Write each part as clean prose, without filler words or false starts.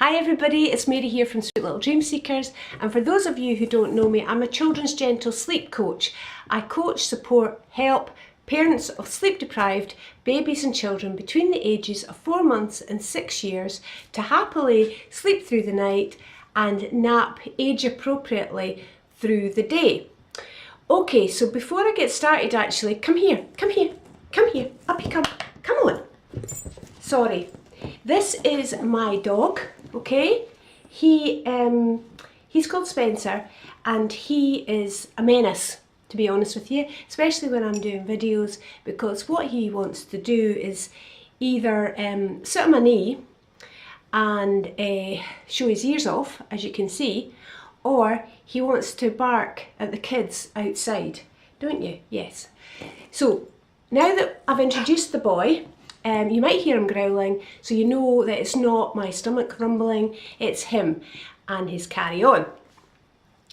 Hi everybody, it's Mary here from Sweet Little Dream Seekers, and for those of you who don't know me, I'm a children's gentle sleep coach. I coach, support, help parents of sleep deprived babies and children between the ages of 4 months and 6 years to happily sleep through the night and nap age appropriately through the day. Okay, so before I get started, actually, come here, up you come on. Sorry. This is my dog, okay? He's called Spencer, and he is a menace, to be honest with you, especially when I'm doing videos, because what he wants to do is either sit on my knee and show his ears off, as you can see, or he wants to bark at the kids outside, don't you? Yes. So now that I've introduced the boy, you might hear him growling, so you know that it's not my stomach rumbling, it's him and his carry-on.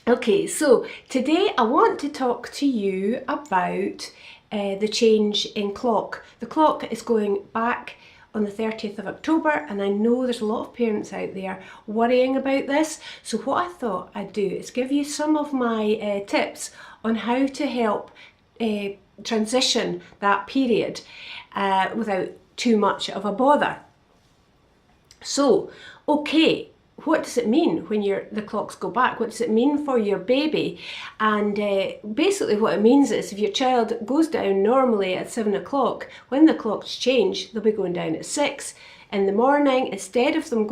Okay, so today I want to talk to you about the change in clock. The clock is going back on the 30th of October, and I know there's a lot of parents out there worrying about this, so what I thought I'd do is give you some of my tips on how to help transition that period without too much of a bother. So, okay, what does it mean when the clocks go back? What does it mean for your baby? And basically what it means is if your child goes down normally at 7 o'clock, when the clocks change, they'll be going down at 6 in the morning. Instead of them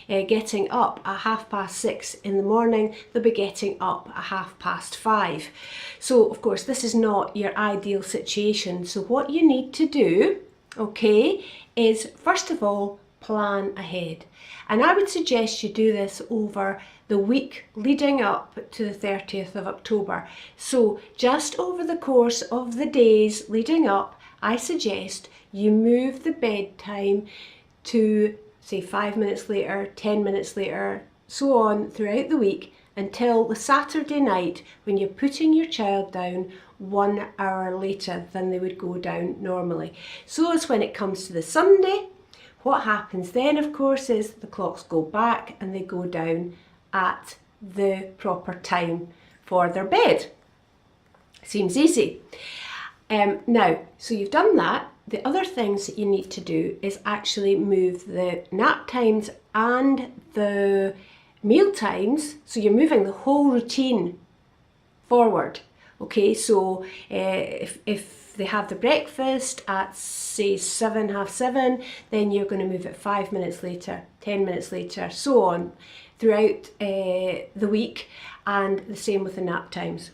getting up at 6:30 in the morning, they'll be getting up at 5:30. So of course this is not your ideal situation. So what you need to do, okay, is first of all plan ahead. And I would suggest you do this over the week leading up to the 30th of October. So just over the course of the days leading up, I suggest you move the bedtime to say 5 minutes later, 10 minutes later, so on throughout the week until the Saturday night when you're putting your child down 1 hour later than they would go down normally. So as when it comes to the Sunday, what happens then of course is the clocks go back and they go down at the proper time for their bed. Seems easy. Now, so you've done that. The other things that you need to do is actually move the nap times and the meal times, so you're moving the whole routine forward. Okay, so if they have the breakfast at say 7, half 7, then you're going to move it 5 minutes later, 10 minutes later, so on throughout the week, and the same with the nap times.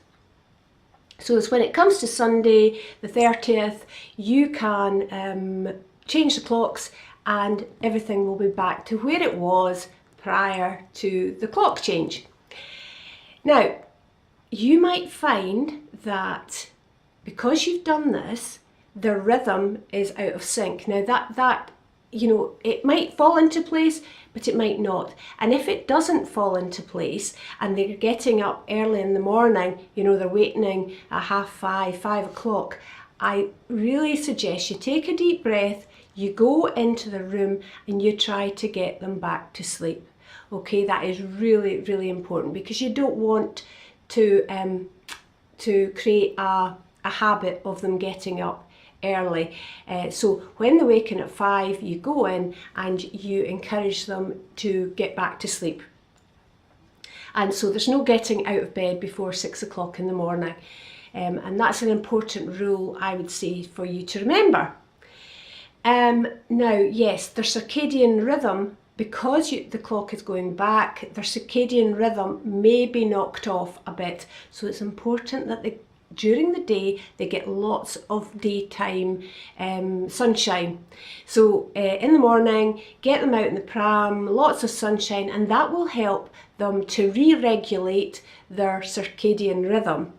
So as when it comes to Sunday, the 30th, you can change the clocks and everything will be back to where it was prior to the clock change. Now, you might find that because you've done this, the rhythm is out of sync. Now that you know, it might fall into place, but it might not. And if it doesn't fall into place and they're getting up early in the morning, you know, they're wakening at 5:30, 5 o'clock, I really suggest you take a deep breath, you go into the room and you try to get them back to sleep. Okay, that is really, really important because you don't want to create a habit of them getting up early. So when they're waking at 5, you go in and you encourage them to get back to sleep. And so there's no getting out of bed before 6 o'clock in the morning. And that's an important rule, I would say, for you to remember. Now, yes, their circadian rhythm, because the clock is going back, their circadian rhythm may be knocked off a bit. So it's important that during the day they get lots of daytime sunshine. So in the morning, get them out in the pram, lots of sunshine, and that will help them to re-regulate their circadian rhythm.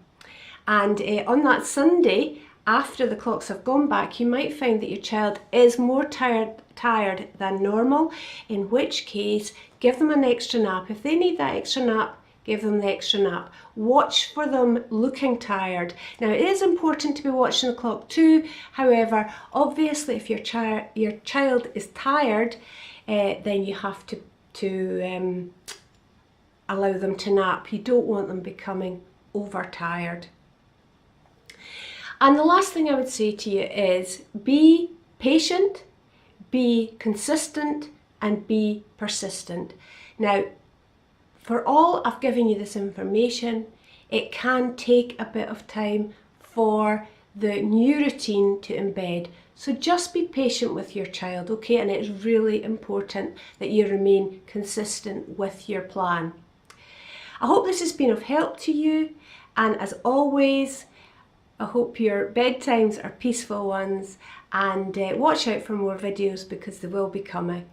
And on that Sunday, after the clocks have gone back, you might find that your child is more tired than normal, in which case give them an extra nap. If they need that extra nap, give them the extra nap. Watch for them looking tired. Now it is important to be watching the clock too, however, obviously if your child is tired, then you have to to allow them to nap. You don't want them becoming overtired. And the last thing I would say to you is be patient, be consistent, and be persistent. Now, for all I've given you this information, it can take a bit of time for the new routine to embed. So just be patient with your child, okay? And it's really important that you remain consistent with your plan. I hope this has been of help to you, and as always, I hope your bedtimes are peaceful ones, and watch out for more videos because they will be coming.